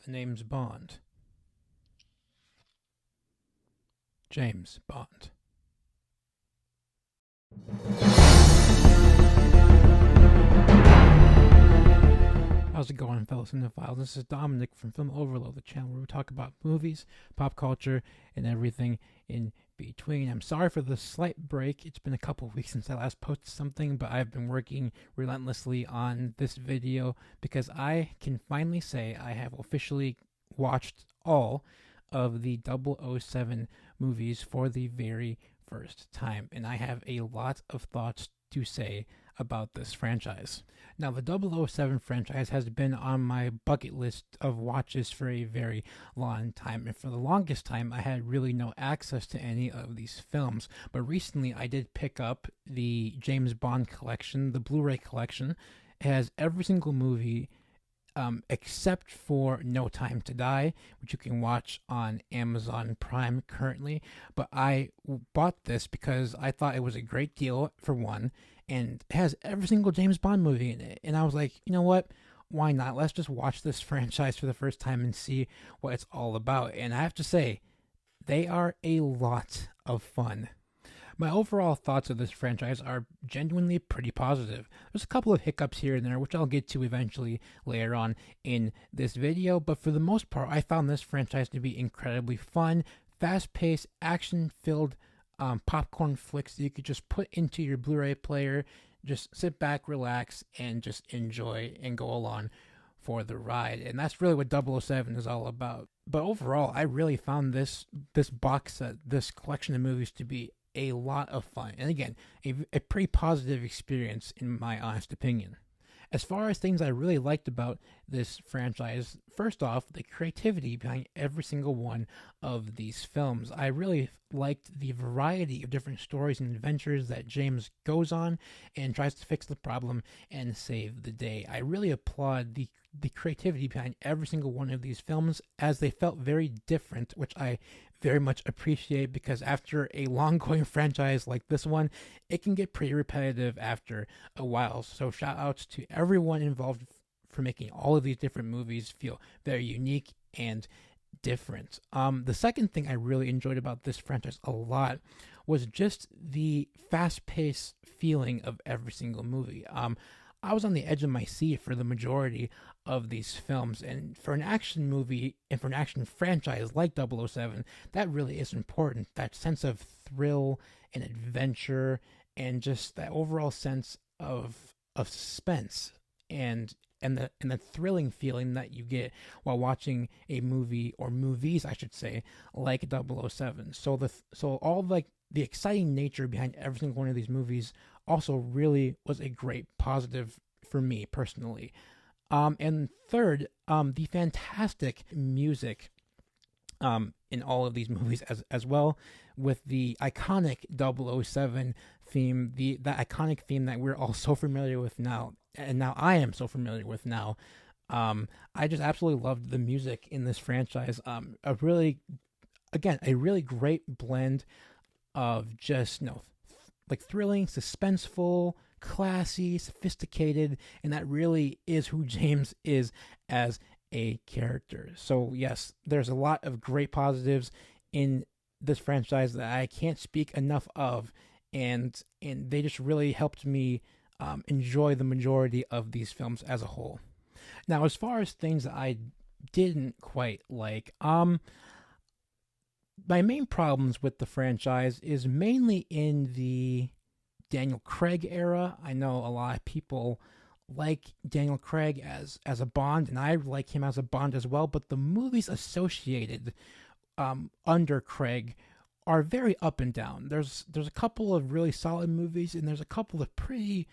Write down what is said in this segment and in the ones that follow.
The name's Bond. James Bond. How's it going, fellow cinephiles? This is Dominic from Film Overload, the channel where we talk about movies, pop culture, and everything in between. I'm sorry for the slight break. It's been a couple of weeks since I last posted something, but I've been working relentlessly on this video because I can finally say I have officially watched all of the 007 movies for the very first time, and I have a lot of thoughts to say about this franchise. Now, the 007 franchise has been on my bucket list of watches for a very long time, and for the longest time, I had really no access to any of these films. But recently, I did pick up the James Bond collection, the Blu ray collection. It has every single movie except for No Time to Die, which you can watch on Amazon Prime currently. But I bought this because I thought it was a great deal, for one, and it has every single James Bond movie in it. And I was like, you know what? Why not? Let's just watch this franchise for the first time and see what it's all about. And I have to say, they are a lot of fun. My overall thoughts of this franchise are genuinely pretty positive. There's a couple of hiccups here and there, which I'll get to eventually later on in this video, but for the most part, I found this franchise to be incredibly fun, fast-paced, action-filled popcorn flicks that you could just put into your Blu-ray player, just sit back, relax, and just enjoy and go along for the ride. And that's really what 007 is all about. But overall, I really found this box set, this collection of movies, to be a lot of fun. And again, a pretty positive experience in my honest opinion. As far as things I really liked about this franchise, first off, the creativity behind every single one of these films. I really liked the variety of different stories and adventures that James goes on and tries to fix the problem and save the day. I really applaud the creativity behind every single one of these films, as they felt very different, which I very much appreciate, because after a long going franchise like this one, it can get pretty repetitive after a while. So shout outs to everyone involved for making all of these different movies feel very unique and different. The second thing I really enjoyed about this franchise a lot was just the fast paced feeling of every single movie. I was on the edge of my seat for the majority of these films, and for an action movie and for an action franchise like 007, that really is important. That sense of thrill and adventure, and just that overall sense of suspense and the thrilling feeling that you get while watching a movie, or movies I should say, like 007. So all like the exciting nature behind every single one of these movies also really was a great positive for me personally. And third, the fantastic music in all of these movies as well, with the iconic 007 theme, that iconic theme that we're all so familiar with now, and now I am so familiar with now. I just absolutely loved the music in this franchise. A really great blend of just, like thrilling, suspenseful, classy, sophisticated, and that really is who James is as a character. So yes, there's a lot of great positives in this franchise that I can't speak enough of, and they just really helped me enjoy the majority of these films as a whole. Now, as far as things that I didn't quite like, my main problems with the franchise is mainly in the Daniel Craig era. I know a lot of people like Daniel Craig as a Bond, and I like him as a Bond as well, but the movies associated under Craig are very up and down. There's a couple of really solid movies, and there's a couple of pretty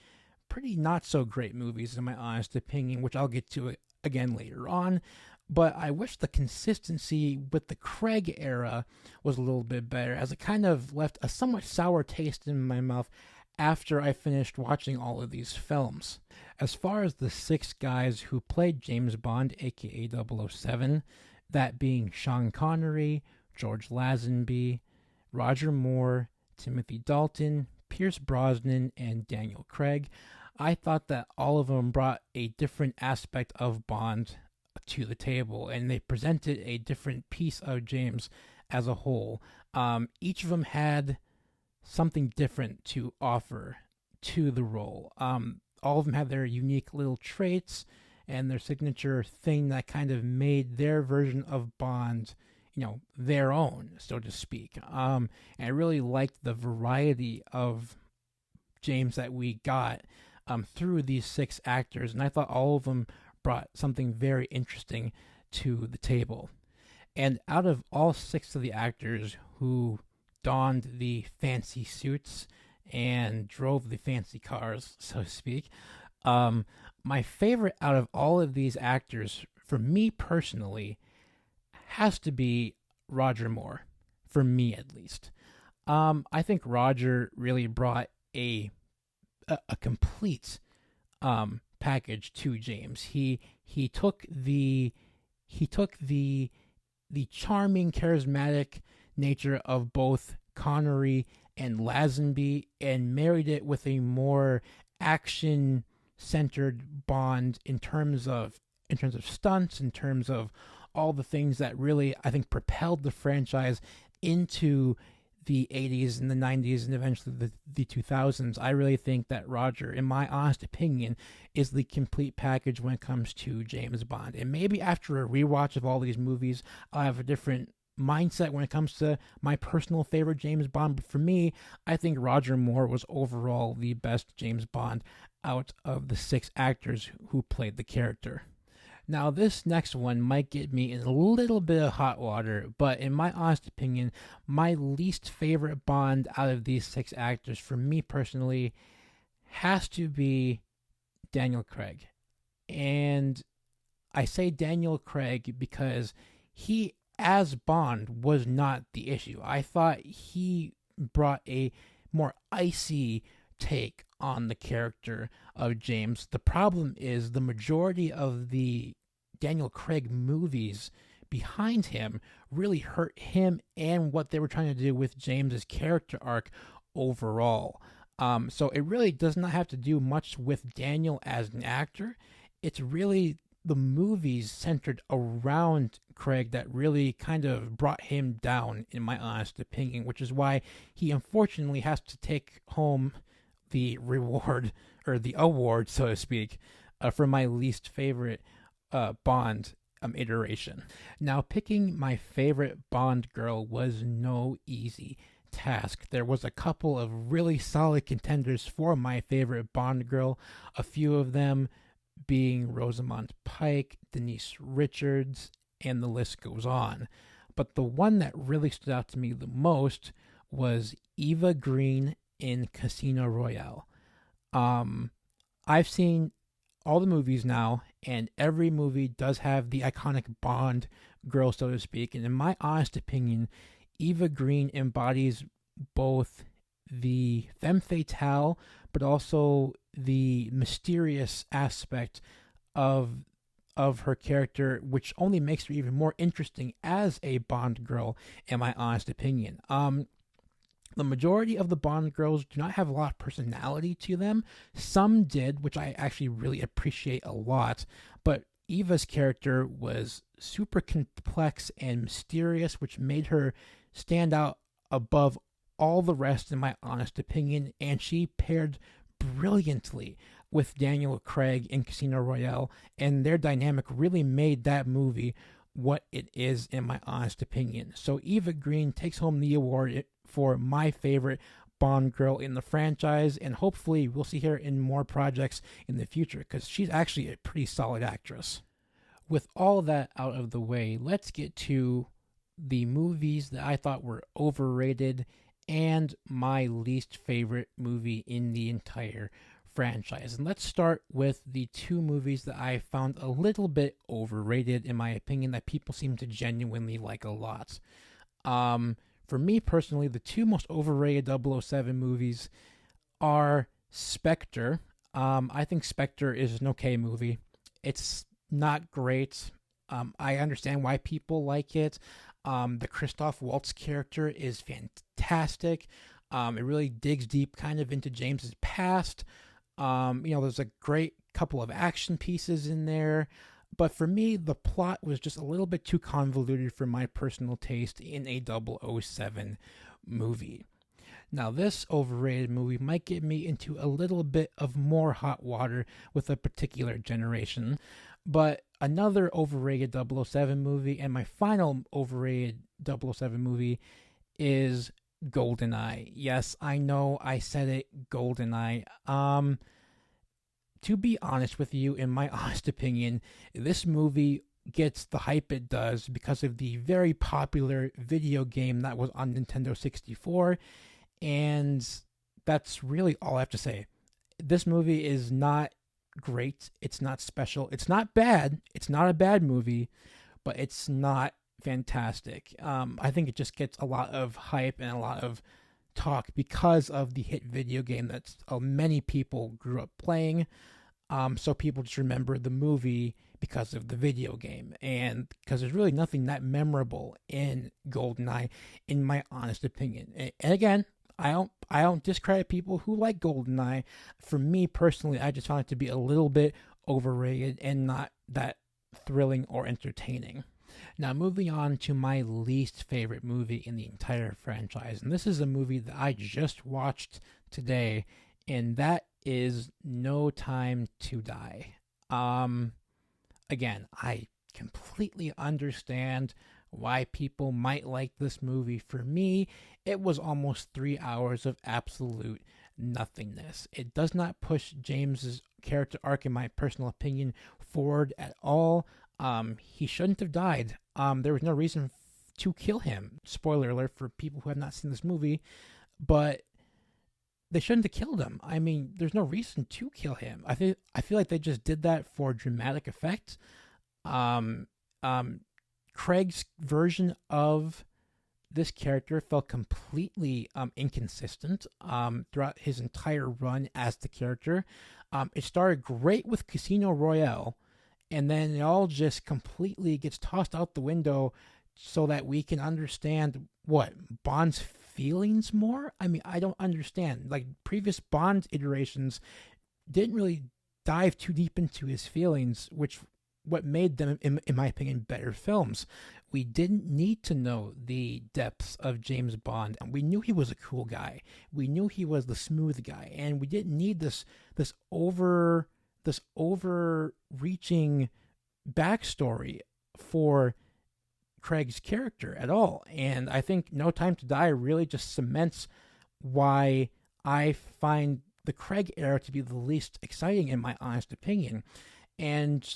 not so great movies in my honest opinion, which I'll get to again later on. But I wish the consistency with the Craig era was a little bit better, as it kind of left a somewhat sour taste in my mouth after I finished watching all of these films. As far as the six guys who played James Bond, aka 007, that being Sean Connery, George Lazenby, Roger Moore, Timothy Dalton, Pierce Brosnan, and Daniel Craig, I thought that all of them brought a different aspect of Bond to the table, and they presented a different piece of James as a whole. Each of them had something different to offer to the role. All of them had their unique little traits and their signature thing that kind of made their version of Bond, their own, so to speak. And I really liked the variety of James that we got through these 6 actors, and I thought all of them brought something very interesting to the table. And out of all 6 of the actors who donned the fancy suits and drove the fancy cars, so to speak, my favorite out of all of these actors, for me personally, has to be Roger Moore, for me at least. I think Roger really brought a complete package to James. He took the charming, charismatic nature of both Connery and Lazenby and married it with a more action-centered Bond in terms of stunts, in terms of all the things that really, I think, propelled the franchise into the 80s and the 90s and eventually the 2000s. I really think that Roger, in my honest opinion, is the complete package when it comes to James Bond. And maybe after a rewatch of all these movies, I'll have a different mindset when it comes to my personal favorite James Bond. But for me, I think Roger Moore was overall the best James Bond out of the 6 actors who played the character. Now, this next one might get me in a little bit of hot water, but in my honest opinion, my least favorite Bond out of these 6 actors, for me personally, has to be Daniel Craig. And I say Daniel Craig because he, as Bond, was not the issue. I thought he brought a more icy take on the character of James. The problem is the majority of the Daniel Craig movies behind him really hurt him and what they were trying to do with James's character arc overall. So it really does not have to do much with Daniel as an actor. It's really the movies centered around Craig that really kind of brought him down, in my honest opinion, which is why he unfortunately has to take home the reward, or the award, so to speak, for my least favorite Bond iteration. Now, picking my favorite Bond girl was no easy task. There was a couple of really solid contenders for my favorite Bond girl, a few of them being Rosamund Pike, Denise Richards, and the list goes on. But the one that really stood out to me the most was Eva Green in Casino Royale. I've seen all the movies now, and every movie does have the iconic Bond girl, so to speak. And in my honest opinion, Eva Green embodies both the femme fatale, but also the mysterious aspect of her character, which only makes her even more interesting as a Bond girl, in my honest opinion. The majority of the Bond girls do not have a lot of personality to them. Some did, which I actually really appreciate a lot. But Eva's character was super complex and mysterious, which made her stand out above all the rest, in my honest opinion. And she paired brilliantly with Daniel Craig in Casino Royale. And their dynamic really made that movie what it is, in my honest opinion. So Eva Green takes home the award for my favorite Bond girl in the franchise, and hopefully we'll see her in more projects in the future, because she's actually a pretty solid actress. With all that out of the way, let's get to the movies that I thought were overrated and my least favorite movie in the entire franchise. And let's start with the 2 movies that I found a little bit overrated, in my opinion, that people seem to genuinely like a lot. For me personally, the 2 most overrated 007 movies are Spectre. I think Spectre is an okay movie. It's not great. I understand why people like it. The Christoph Waltz character is fantastic. It really digs deep kind of into James's past. There's a great couple of action pieces in there. But for me, the plot was just a little bit too convoluted for my personal taste in a 007 movie. Now, this overrated movie might get me into a little bit of more hot water with a particular generation, but another overrated 007 movie, and my final overrated 007 movie, is GoldenEye. Yes, I know I said it, GoldenEye. To be honest with you, in my honest opinion, this movie gets the hype it does because of the very popular video game that was on Nintendo 64, and that's really all I have to say. This movie is not great, it's not special, it's not bad, it's not a bad movie, but it's not fantastic. I think it just gets a lot of hype and a lot of talk because of the hit video game that many people grew up playing. So people just remember the movie because of the video game, and because there's really nothing that memorable in GoldenEye, in my honest opinion. And again, I don't discredit people who like GoldenEye. For me personally, I just found it to be a little bit overrated and not that thrilling or entertaining. Now, moving on to my least favorite movie in the entire franchise, and this is a movie that I just watched today, and that is No Time to Die. Again, I completely understand why people might like this movie. For me, it was almost 3 hours of absolute nothingness. It does not push James's character arc, in my personal opinion, forward at all. He shouldn't have died. There was no reason to kill him. Spoiler alert for people who have not seen this movie, but they shouldn't have killed him. I mean, there's no reason to kill him. I feel like they just did that for dramatic effect. Craig's version of this character felt completely inconsistent throughout his entire run as the character. It started great with Casino Royale, and then it all just completely gets tossed out the window so that we can understand what Bond's feelings more. I mean, I don't understand. Like, previous Bond iterations didn't really dive too deep into his feelings, which what made them, in my opinion, better films. We didn't need to know the depths of James Bond. We knew he was a cool guy. We knew he was the smooth guy, and we didn't need this overreaching backstory for Craig's character at all. And I think No Time to Die really just cements why I find the Craig era to be the least exciting, in my honest opinion. And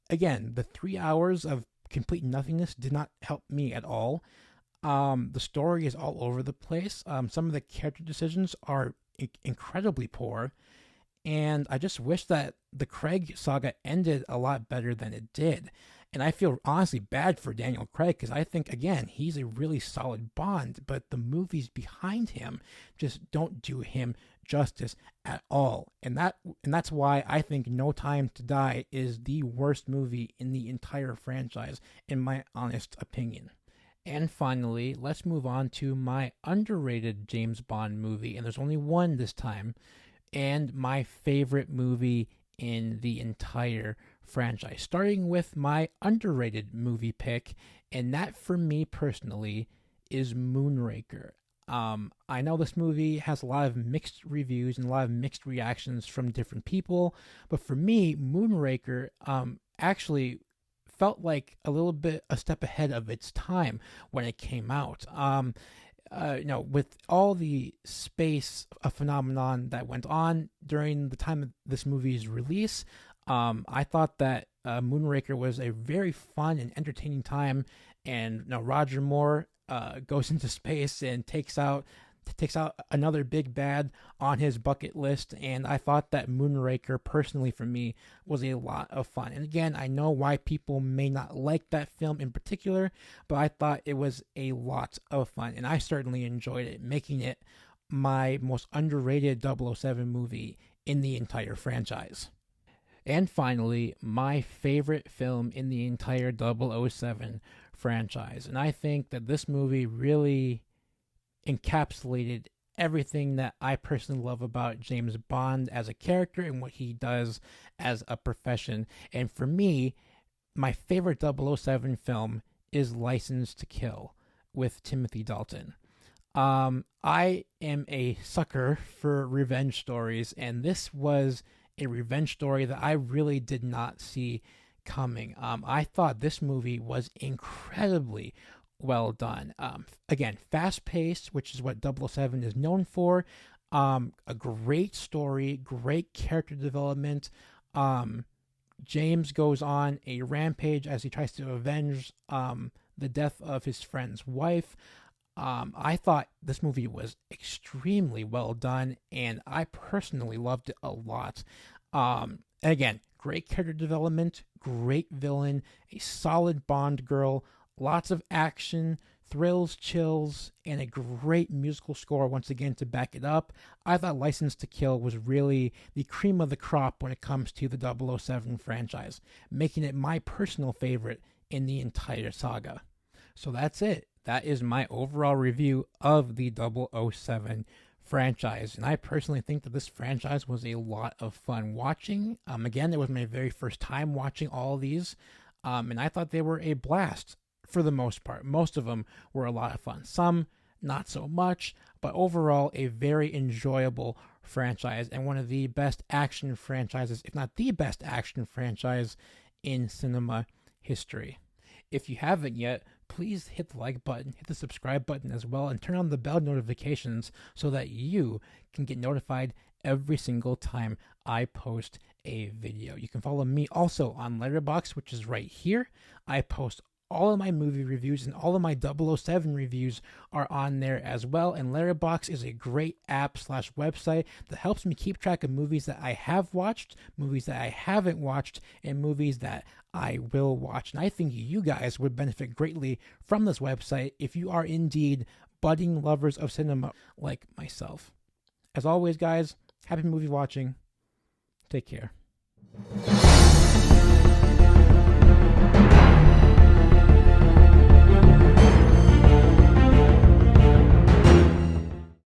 again, the 3 hours of complete nothingness did not help me at all. The story is all over the place. Some of the character decisions are incredibly poor. And I just wish that the Craig saga ended a lot better than it did. And I feel honestly bad for Daniel Craig, because I think, again, he's a really solid Bond, but the movies behind him just don't do him justice at all. And that's why I think No Time to Die is the worst movie in the entire franchise, in my honest opinion. And finally, let's move on to my underrated James Bond movie, and there's only one this time, and my favorite movie in the entire franchise, starting with my underrated movie pick, and that for me personally is Moonraker. I know this movie has a lot of mixed reviews and a lot of mixed reactions from different people, but for me, Moonraker actually felt like a little bit a step ahead of its time when it came out. With all the space phenomenon that went on during the time of this movie's release, I thought that Moonraker was a very fun and entertaining time. And Roger Moore goes into space and takes out another big bad on his bucket list, and I thought that Moonraker, personally for me, was a lot of fun. And again, I know why people may not like that film in particular, but I thought it was a lot of fun, and I certainly enjoyed it, making it my most underrated 007 movie in the entire franchise. And finally, my favorite film in the entire 007 franchise. And I think that this movie really encapsulated everything that I personally love about James Bond as a character and what he does as a profession. And for me, my favorite 007 film is License to Kill with Timothy Dalton. I am a sucker for revenge stories, and this was a revenge story that I really did not see coming. I thought this movie was incredibly well done. Again, fast paced, which is what 007 is known for. A great story, great character development. James goes on a rampage as he tries to avenge the death of his friend's wife. I thought this movie was extremely well done, and I personally loved it a lot. Again, great character development, great villain, a solid Bond girl, lots of action, thrills, chills, and a great musical score once again to back it up. I thought License to Kill was really the cream of the crop when it comes to the 007 franchise, making it my personal favorite in the entire saga. So that's it. That is my overall review of the 007 franchise. And I personally think that this franchise was a lot of fun watching. Again, it was my very first time watching all of these. And I thought they were a blast for the most part. Most of them were a lot of fun. Some, not so much. But overall, a very enjoyable franchise and one of the best action franchises, if not the best action franchise in cinema history. If you haven't yet, please hit the like button, hit the subscribe button as well, and turn on the bell notifications so that you can get notified every single time I post a video. You can follow me also on Letterboxd, which is right here. I post all of my movie reviews and all of my 007 reviews are on there as well. And Letterboxd is a great app/website that helps me keep track of movies that I have watched, movies that I haven't watched, and movies that I will watch. And I think you guys would benefit greatly from this website if you are indeed budding lovers of cinema like myself. As always, guys, happy movie watching. Take care.